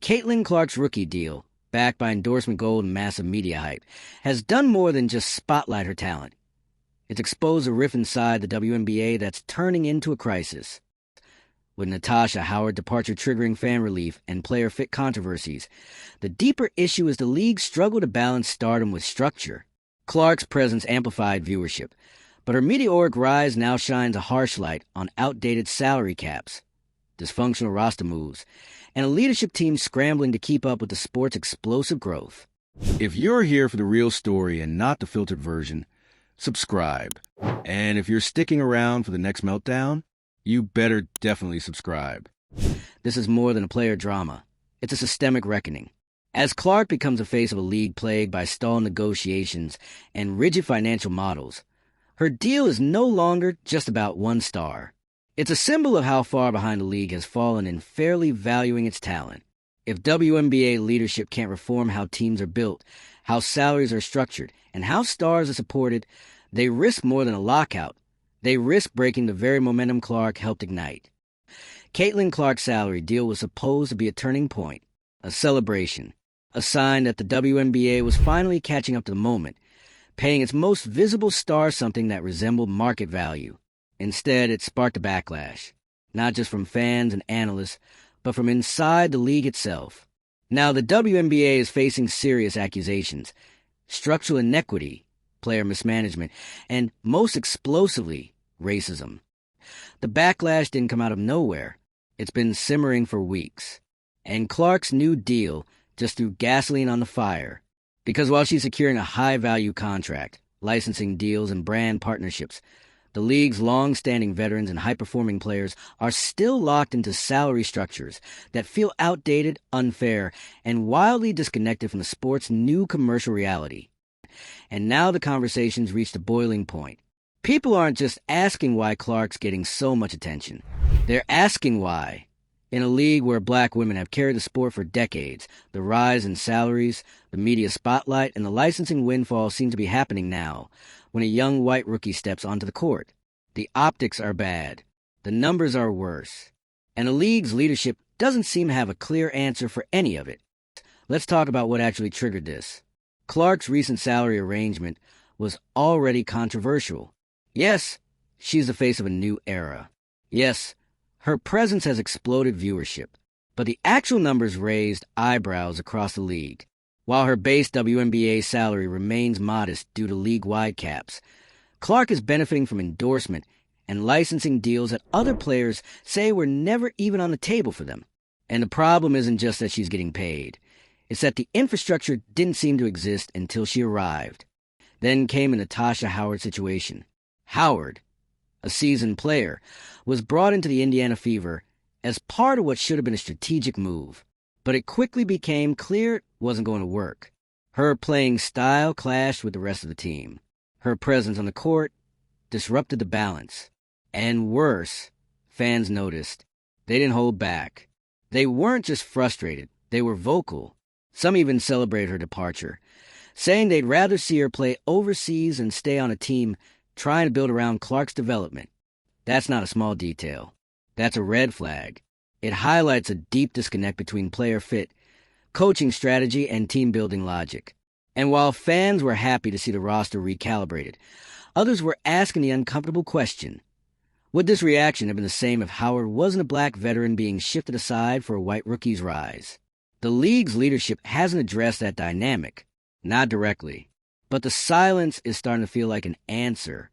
Caitlin Clark's rookie deal, backed by endorsement gold and massive media hype, has done more than just spotlight her talent. It's exposed a rift inside the WNBA that's turning into a crisis. With Natasha Howard departure triggering fan relief and player fit controversies, the deeper issue is the league's struggle to balance stardom with structure. Clark's presence amplified viewership, but her meteoric rise now shines a harsh light on outdated salary caps, dysfunctional roster moves, and a leadership team scrambling to keep up with the sport's explosive growth. If you're here for the real story and not the filtered version, subscribe. And if you're sticking around for the next meltdown, you better definitely subscribe. This is more than a player drama. It's a systemic reckoning. As Clark becomes a face of a league plagued by stalled negotiations and rigid financial models, her deal is no longer just about one star. It's a symbol of how far behind the league has fallen in fairly valuing its talent. If WNBA leadership can't reform how teams are built, how salaries are structured, and how stars are supported, they risk more than a lockout. They risk breaking the very momentum Clark helped ignite. Caitlin Clark's salary deal was supposed to be a turning point, a celebration, a sign that the WNBA was finally catching up to the moment, paying its most visible star something that resembled market value. Instead, it sparked a backlash, not just from fans and analysts, but from inside the league itself. Now, the WNBA is facing serious accusations: structural inequity, player mismanagement, and, most explosively, racism. The backlash didn't come out of nowhere. It's been simmering for weeks. And Clark's new deal just threw gasoline on the fire. Because while she's securing a high-value contract, licensing deals, and brand partnerships, the league's long-standing veterans and high-performing players are still locked into salary structures that feel outdated, unfair, and wildly disconnected from the sport's new commercial reality. And now the conversation's reached a boiling point. People aren't just asking why Clark's getting so much attention. They're asking why. In a league where black women have carried the sport for decades, the rise in salaries, the media spotlight, and the licensing windfall seem to be happening now, when a young white rookie steps onto the court. The optics are bad. The numbers are worse. And the league's leadership doesn't seem to have a clear answer for any of it. Let's talk about what actually triggered this. Clark's recent salary arrangement was already controversial. Yes, she's the face of a new era. Yes, her presence has exploded viewership, but the actual numbers raised eyebrows across the league. While her base WNBA salary remains modest due to league-wide caps, Clark is benefiting from endorsement and licensing deals that other players say were never even on the table for them. And the problem isn't just that she's getting paid. It's that the infrastructure didn't seem to exist until she arrived. Then came a Natasha Howard situation. Howard, a seasoned player, was brought into the Indiana Fever as part of what should have been a strategic move. But it quickly became clear it wasn't going to work. Her playing style clashed with the rest of the team. Her presence on the court disrupted the balance. And worse, fans noticed. They didn't hold back. They weren't just frustrated, they were vocal. Some even celebrated her departure, saying they'd rather see her play overseas and stay on a team trying to build around Clark's development. That's not a small detail. That's a red flag. It highlights a deep disconnect between player fit, coaching strategy, and team-building logic. And while fans were happy to see the roster recalibrated, others were asking the uncomfortable question: would this reaction have been the same if Howard wasn't a black veteran being shifted aside for a white rookie's rise? The league's leadership hasn't addressed that dynamic, not directly, but the silence is starting to feel like an answer.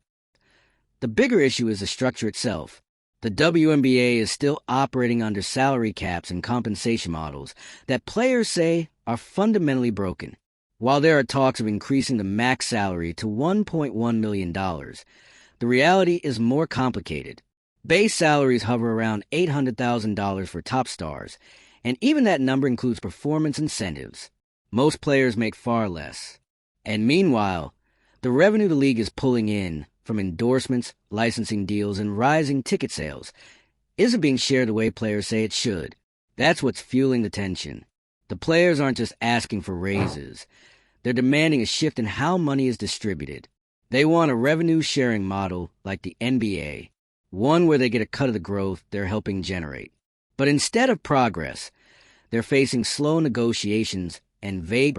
The bigger issue is the structure itself. The WNBA is still operating under salary caps and compensation models that players say are fundamentally broken. While there are talks of increasing the max salary to $1.1 million, the reality is more complicated. Base salaries hover around $800,000 for top stars, and even that number includes performance incentives. Most players make far less. And meanwhile, the revenue the league is pulling in from endorsements, licensing deals, and rising ticket sales isn't being shared the way players say it should. That's what's fueling the tension. The players aren't just asking for raises. They're demanding a shift in how money is distributed. They want a revenue-sharing model like the NBA, one where they get a cut of the growth they're helping generate. But instead of progress, They're facing slow negotiations and vague.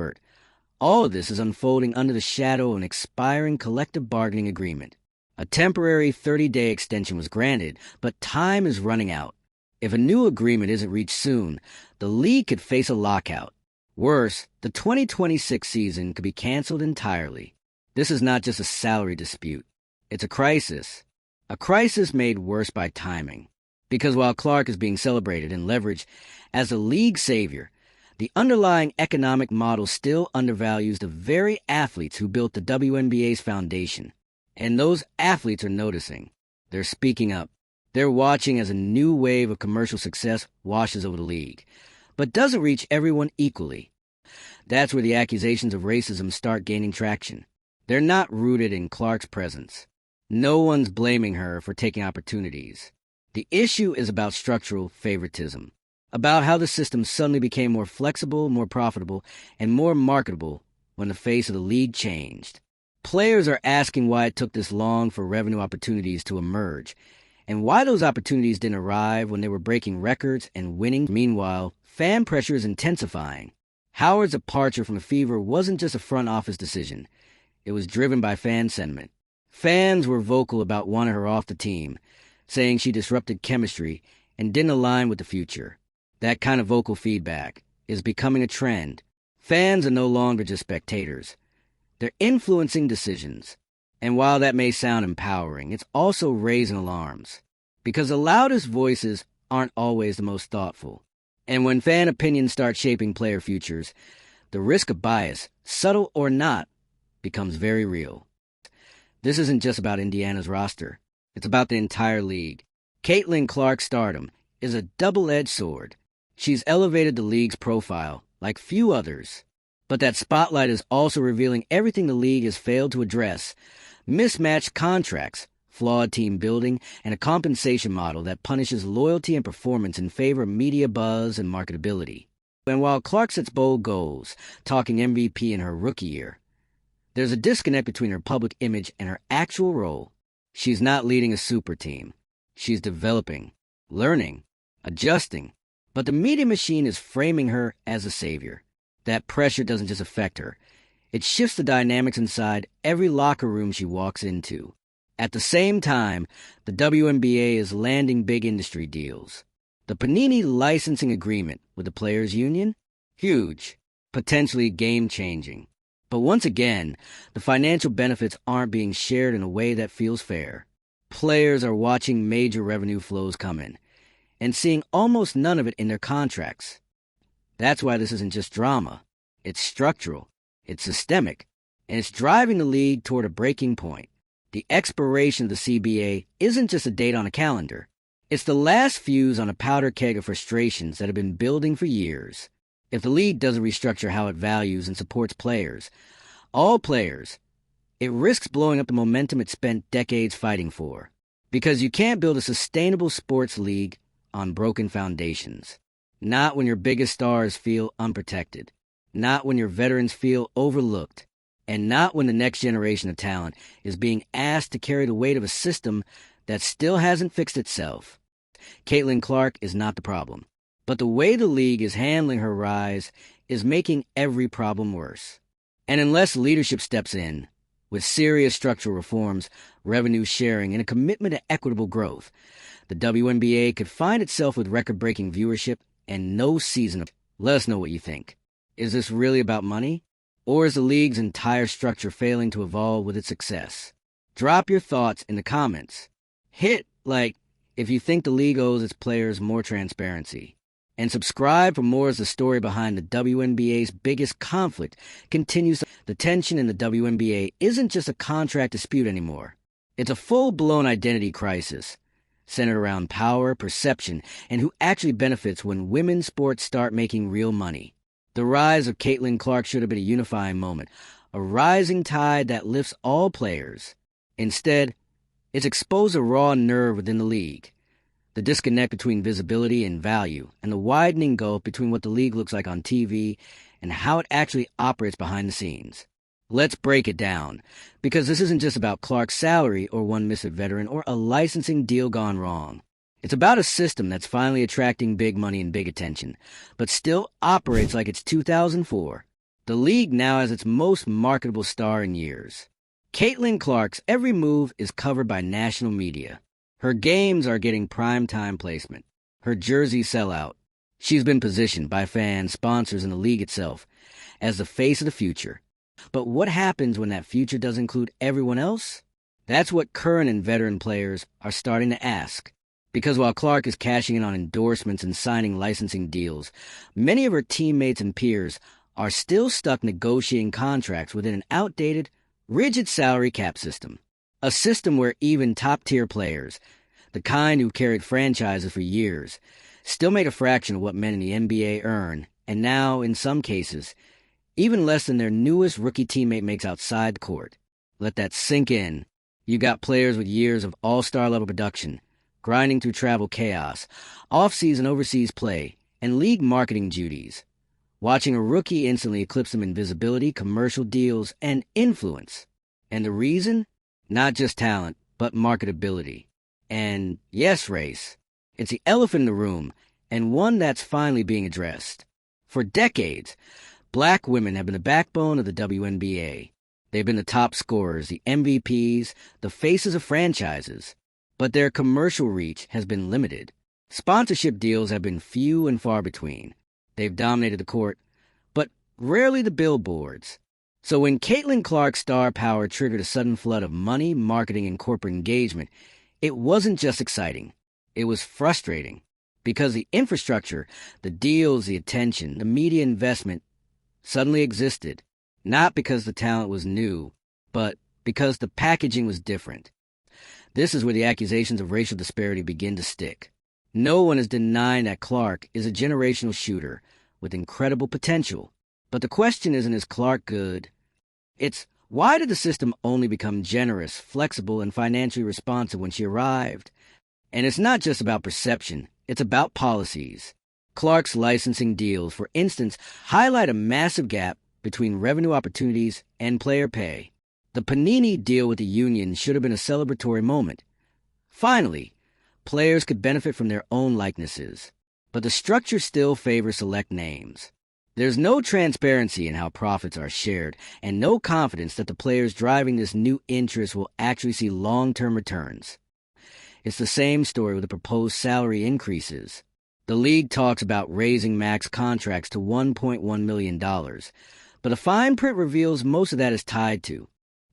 All of this is unfolding under the shadow of an expiring collective bargaining agreement. A temporary 30-day extension was granted, but time is running out. If a new agreement isn't reached soon, the league could face a lockout. Worse, the 2026 season could be canceled entirely. This is not just a salary dispute. It's a crisis. A crisis made worse by timing. Because while Clark is being celebrated and leveraged as the league's savior, the underlying economic model still undervalues the very athletes who built the WNBA's foundation. And those athletes are noticing. They're speaking up. They're watching as a new wave of commercial success washes over the league, but doesn't reach everyone equally. That's where the accusations of racism start gaining traction. They're not rooted in Clark's presence. No one's blaming her for taking opportunities. The issue is about structural favoritism, about how the system suddenly became more flexible, more profitable, and more marketable when the face of the league changed. Players are asking why it took this long for revenue opportunities to emerge, and why those opportunities didn't arrive when they were breaking records and winning. Meanwhile, fan pressure is intensifying. Howard's departure from the Fever wasn't just a front office decision. It was driven by fan sentiment. Fans were vocal about wanting her off the team, saying she disrupted chemistry and didn't align with the future. That kind of vocal feedback is becoming a trend. Fans are no longer just spectators. They're influencing decisions. And while that may sound empowering, it's also raising alarms. Because the loudest voices aren't always the most thoughtful. And when fan opinions start shaping player futures, the risk of bias, subtle or not, becomes very real. This isn't just about Indiana's roster. It's about the entire league. Caitlin Clark's stardom is a double-edged sword. She's elevated the league's profile like few others. But that spotlight is also revealing everything the league has failed to address. Mismatched contracts, flawed team building, and a compensation model that punishes loyalty and performance in favor of media buzz and marketability. And while Clark sets bold goals, talking MVP in her rookie year, there's a disconnect between her public image and her actual role. She's not leading a super team. She's developing, learning, adjusting. But the media machine is framing her as a savior. That pressure doesn't just affect her. It shifts the dynamics inside every locker room she walks into. At the same time, the WNBA is landing big industry deals. The Panini licensing agreement with the Players Union? Huge. Potentially game-changing. But once again, the financial benefits aren't being shared in a way that feels fair. Players are watching major revenue flows come in, and seeing almost none of it in their contracts. That's why this isn't just drama. It's structural, it's systemic, and it's driving the league toward a breaking point. The expiration of the CBA isn't just a date on a calendar. It's the last fuse on a powder keg of frustrations that have been building for years. If the league doesn't restructure how it values and supports players, all players, it risks blowing up the momentum it spent decades fighting for. Because you can't build a sustainable sports league on broken foundations. Not when your biggest stars feel unprotected. Not when your veterans feel overlooked. And not when the next generation of talent is being asked to carry the weight of a system that still hasn't fixed itself. Caitlin Clark is not the problem. But the way the league is handling her rise is making every problem worse. And unless leadership steps in, with serious structural reforms, revenue sharing, and a commitment to equitable growth, the WNBA could find itself with record-breaking viewership and no season. Let us know what you think. Is this really about money? Or is the league's entire structure failing to evolve with its success? Drop your thoughts in the comments. Hit like if you think the league owes its players more transparency. And subscribe for more as the story behind the WNBA's biggest conflict continues. The tension in the WNBA isn't just a contract dispute anymore. It's a full-blown identity crisis, centered around power, perception, and who actually benefits when women's sports start making real money. The rise of Caitlin Clark should have been a unifying moment, a rising tide that lifts all players. Instead, it's exposed a raw nerve within the league, the disconnect between visibility and value, and the widening gulf between what the league looks like on TV and how it actually operates behind the scenes. Let's break it down, because this isn't just about Clark's salary or one missed veteran or a licensing deal gone wrong. It's about a system that's finally attracting big money and big attention, but still operates like it's 2004. The league now has its most marketable star in years. Caitlin Clark's every move is covered by national media. Her games are getting primetime placement. Her jerseys sell out. She's been positioned by fans, sponsors, and the league itself as the face of the future. But what happens when that future does include everyone else? That's what current and veteran players are starting to ask. Because while Clark is cashing in on endorsements and signing licensing deals, many of her teammates and peers are still stuck negotiating contracts within an outdated, rigid salary cap system. A system where even top-tier players, the kind who carried franchises for years, still make a fraction of what men in the NBA earn, and now, in some cases, even less than their newest rookie teammate makes outside the court. Let that sink in. You got players with years of all-star level production, grinding through travel chaos, off-season overseas play, and league marketing duties, watching a rookie instantly eclipse them in visibility, commercial deals, and influence. And the reason? Not just talent, but marketability. And yes, race. It's the elephant in the room, and one that's finally being addressed. For decades, Black women have been the backbone of the WNBA. They've been the top scorers, the MVPs, the faces of franchises. But their commercial reach has been limited. Sponsorship deals have been few and far between. They've dominated the court, but rarely the billboards. So when Caitlin Clark's star power triggered a sudden flood of money, marketing, and corporate engagement, it wasn't just exciting. It was frustrating. Because the infrastructure, the deals, the attention, the media investment suddenly existed. Not because the talent was new, but because the packaging was different. This is where the accusations of racial disparity begin to stick. No one is denying that Clark is a generational shooter with incredible potential. But the question isn't, is Clark good? It's, why did the system only become generous, flexible, and financially responsive when she arrived? And it's not just about perception, it's about policies. Clark's licensing deals, for instance, highlight a massive gap between revenue opportunities and player pay. The Panini deal with the union should have been a celebratory moment. Finally, players could benefit from their own likenesses, but the structure still favors select names. There's no transparency in how profits are shared, and no confidence that the players driving this new interest will actually see long-term returns. It's the same story with the proposed salary increases. The league talks about raising max contracts to $1.1 million, but the fine print reveals most of that is tied to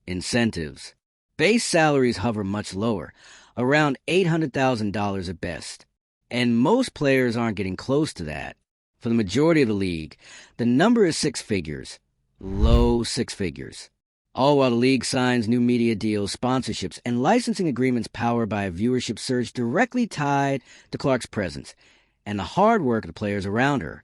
incentives. Base salaries hover much lower, around $800,000 at best, and most players aren't getting close to that. For the majority of the league, the number is six figures, low six figures, all while the league signs new media deals, sponsorships, and licensing agreements powered by a viewership surge directly tied to Clark's presence and the hard work of the players around her.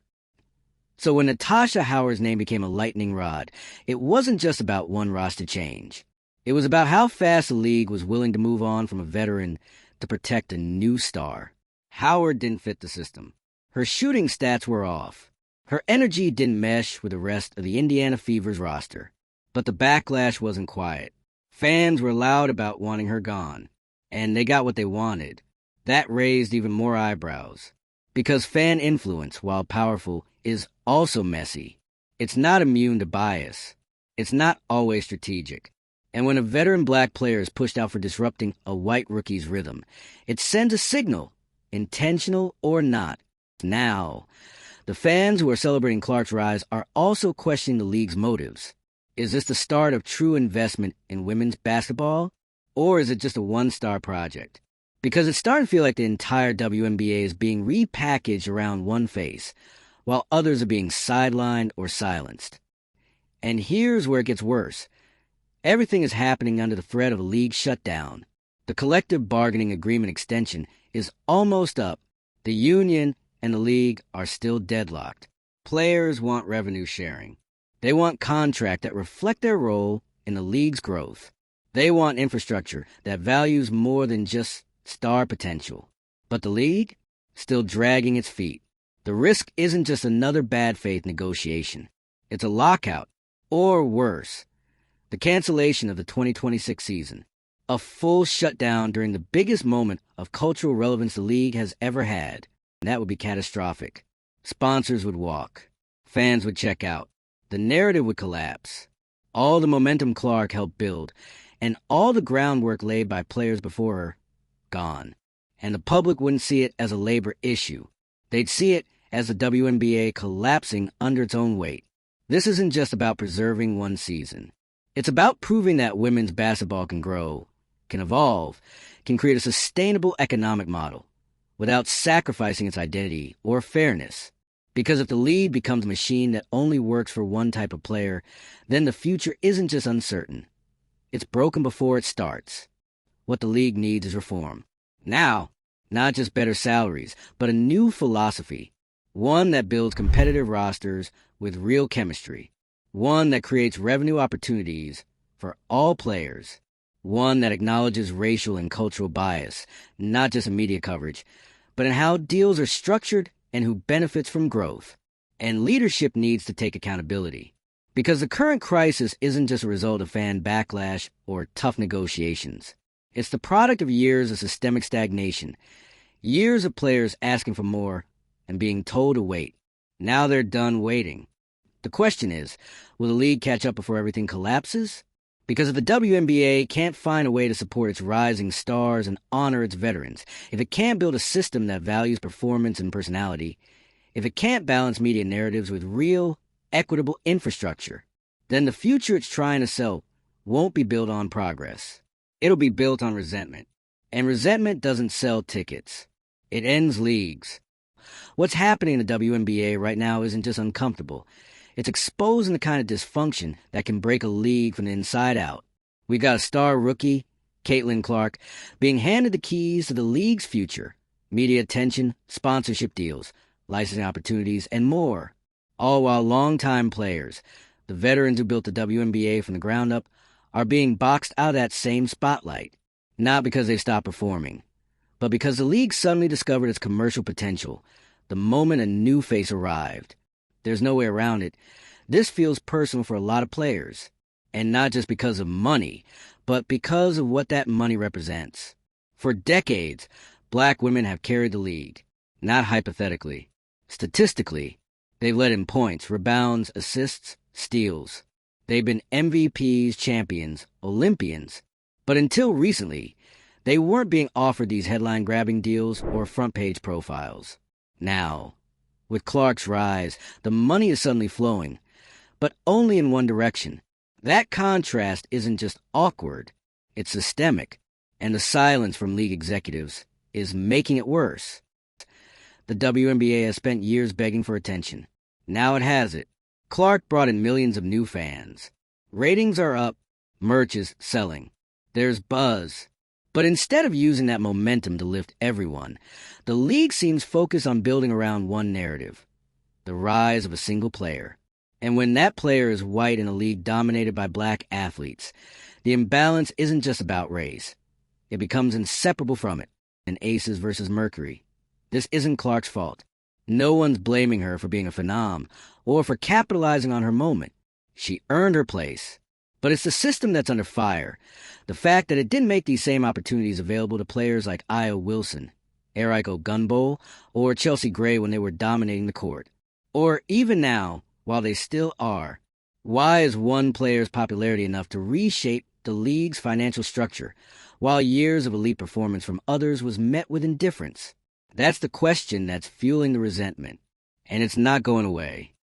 So when Natasha Howard's name became a lightning rod, it wasn't just about one roster change. It was about how fast the league was willing to move on from a veteran to protect a new star. Howard didn't fit the system. Her shooting stats were off. Her energy didn't mesh with the rest of the Indiana Fever's roster. But the backlash wasn't quiet. Fans were loud about wanting her gone, and they got what they wanted. That raised even more eyebrows. Because fan influence, while powerful, is also messy. It's not immune to bias. It's not always strategic. And when a veteran black player is pushed out for disrupting a white rookie's rhythm, it sends a signal, intentional or not. Now, the fans who are celebrating Clark's rise are also questioning the league's motives. Is this the start of true investment in women's basketball? Or is it just a one-star project? Because it's starting to feel like the entire WNBA is being repackaged around one face, while others are being sidelined or silenced. And here's where it gets worse. Everything is happening under the threat of a league shutdown. The collective bargaining agreement extension is almost up. The union and the league are still deadlocked. Players want revenue sharing. They want contracts that reflect their role in the league's growth. They want infrastructure that values more than just star potential. But the league? Still dragging its feet. The risk isn't just another bad faith negotiation. It's a lockout, or worse, the cancellation of the 2026 season. A full shutdown during the biggest moment of cultural relevance the league has ever had. That would be catastrophic. Sponsors would walk. Fans would check out. The narrative would collapse. All the momentum Clark helped build, and all the groundwork laid by players before her, gone. And the public wouldn't see it as a labor issue. They'd see it as the WNBA collapsing under its own weight. This isn't just about preserving one season. It's about proving that women's basketball can grow, can evolve, can create a sustainable economic model without sacrificing its identity or fairness. Because if the league becomes a machine that only works for one type of player, then the future isn't just uncertain. It's broken before it starts. What the league needs is reform. Now, not just better salaries, but a new philosophy. One that builds competitive rosters with real chemistry. One that creates revenue opportunities for all players. One that acknowledges racial and cultural bias, not just in media coverage, but in how deals are structured and who benefits from growth. And leadership needs to take accountability. Because the current crisis isn't just a result of fan backlash or tough negotiations. It's the product of years of systemic stagnation, years of players asking for more and being told to wait. Now they're done waiting. The question is, will the league catch up before everything collapses? Because if the WNBA can't find a way to support its rising stars and honor its veterans, if it can't build a system that values performance and personality, if it can't balance media narratives with real, equitable infrastructure, then the future it's trying to sell won't be built on progress. It'll be built on resentment. And resentment doesn't sell tickets. It ends leagues. What's happening in the WNBA right now isn't just uncomfortable. It's exposing the kind of dysfunction that can break a league from the inside out. We've got a star rookie, Caitlin Clark, being handed the keys to the league's future. Media attention, sponsorship deals, licensing opportunities, and more. All while longtime players, the veterans who built the WNBA from the ground up, are being boxed out of that same spotlight. Not because they've stopped performing, but because the league suddenly discovered its commercial potential the moment a new face arrived. There's no way around it. This feels personal for a lot of players. And not just because of money, but because of what that money represents. For decades, black women have carried the league. Not hypothetically. Statistically, they've led in points, rebounds, assists, steals. They've been MVPs, champions, Olympians. But until recently, they weren't being offered these headline-grabbing deals or front-page profiles. Now, with Clark's rise, the money is suddenly flowing, but only in one direction. That contrast isn't just awkward, it's systemic, and the silence from league executives is making it worse. The WNBA has spent years begging for attention. Now it has it. Clark brought in millions of new fans. Ratings are up, merch is selling. There's buzz. But instead of using that momentum to lift everyone, the league seems focused on building around one narrative, the rise of a single player. And when that player is white in a league dominated by black athletes, the imbalance isn't just about race. It becomes inseparable from it, an Aces versus Mercury. This isn't Clark's fault. No one's blaming her for being a phenom or for capitalizing on her moment. She earned her place. But it's the system that's under fire. The fact that it didn't make these same opportunities available to players like Io Wilson, Eriko Gunbowl, or Chelsea Gray when they were dominating the court. Or even now, while they still are. Why is one player's popularity enough to reshape the league's financial structure, while years of elite performance from others was met with indifference? That's the question that's fueling the resentment. And it's not going away.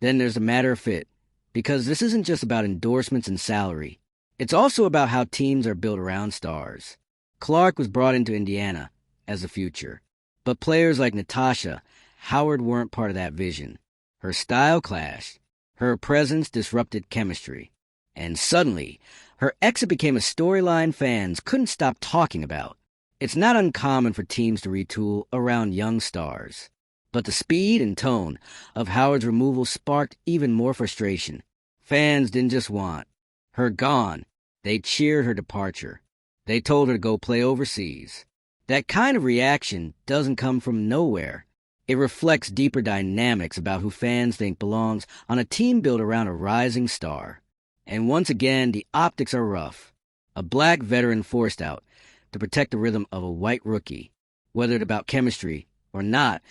Then there's the matter of fit. Because this isn't just about endorsements and salary. It's also about how teams are built around stars. Clark was brought into Indiana as the future. But players like Natasha Howard weren't part of that vision. Her style clashed. Her presence disrupted chemistry. And suddenly, her exit became a storyline fans couldn't stop talking about. It's not uncommon for teams to retool around young stars. But the speed and tone of Howard's removal sparked even more frustration. Fans didn't just want her gone. They cheered her departure. They told her to go play overseas. That kind of reaction doesn't come from nowhere. It reflects deeper dynamics about who fans think belongs on a team built around a rising star. And once again, the optics are rough. A black veteran forced out to protect the rhythm of a white rookie. Whether it's about chemistry or not,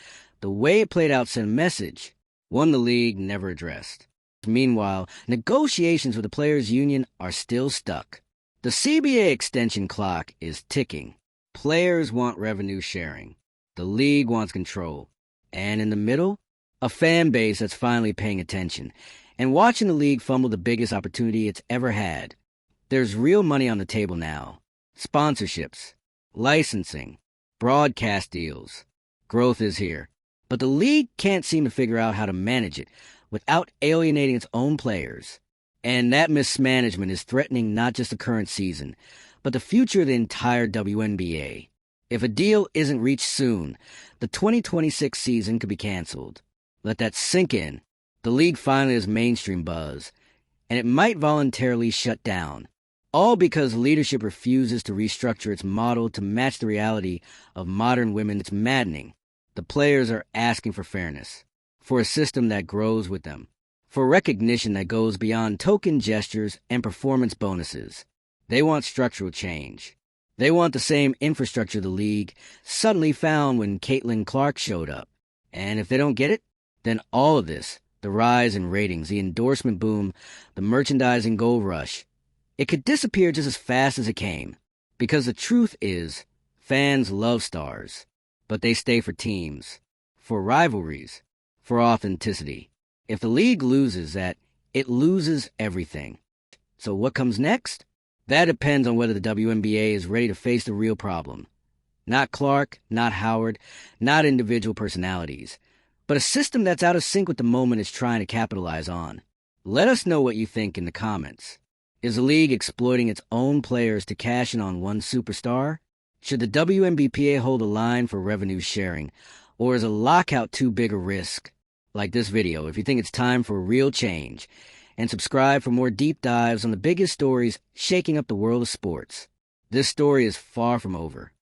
the way it played out sent a message, one the league never addressed. Meanwhile, negotiations with the players' union are still stuck. The CBA extension clock is ticking. Players want revenue sharing. The league wants control. And in the middle, a fan base that's finally paying attention and watching the league fumble the biggest opportunity it's ever had. There's real money on the table now. Sponsorships, licensing, broadcast deals. Growth is here. But the league can't seem to figure out how to manage it without alienating its own players. And that mismanagement is threatening not just the current season, but the future of the entire WNBA. If a deal isn't reached soon, the 2026 season could be canceled. Let that sink in. The league finally has mainstream buzz, and it might voluntarily shut down. All because leadership refuses to restructure its model to match the reality of modern women. It's maddening. The players are asking for fairness, for a system that grows with them, for recognition that goes beyond token gestures and performance bonuses. They want structural change. They want the same infrastructure the league suddenly found when Caitlin Clark showed up. And if they don't get it, then all of this, the rise in ratings, the endorsement boom, the merchandising gold rush, it could disappear just as fast as it came. Because the truth is, fans love stars, but they stay for teams, for rivalries, for authenticity. If the league loses that, it loses everything. So what comes next? That depends on whether the WNBA is ready to face the real problem. Not Clark, not Howard, not individual personalities, but a system that's out of sync with the moment it's trying to capitalize on. Let us know what you think in the comments. Is the league exploiting its own players to cash in on one superstar? Should the WNBPA hold a line for revenue sharing, or is a lockout too big a risk? Like this video if you think it's time for real change, and subscribe for more deep dives on the biggest stories shaking up the world of sports. This story is far from over.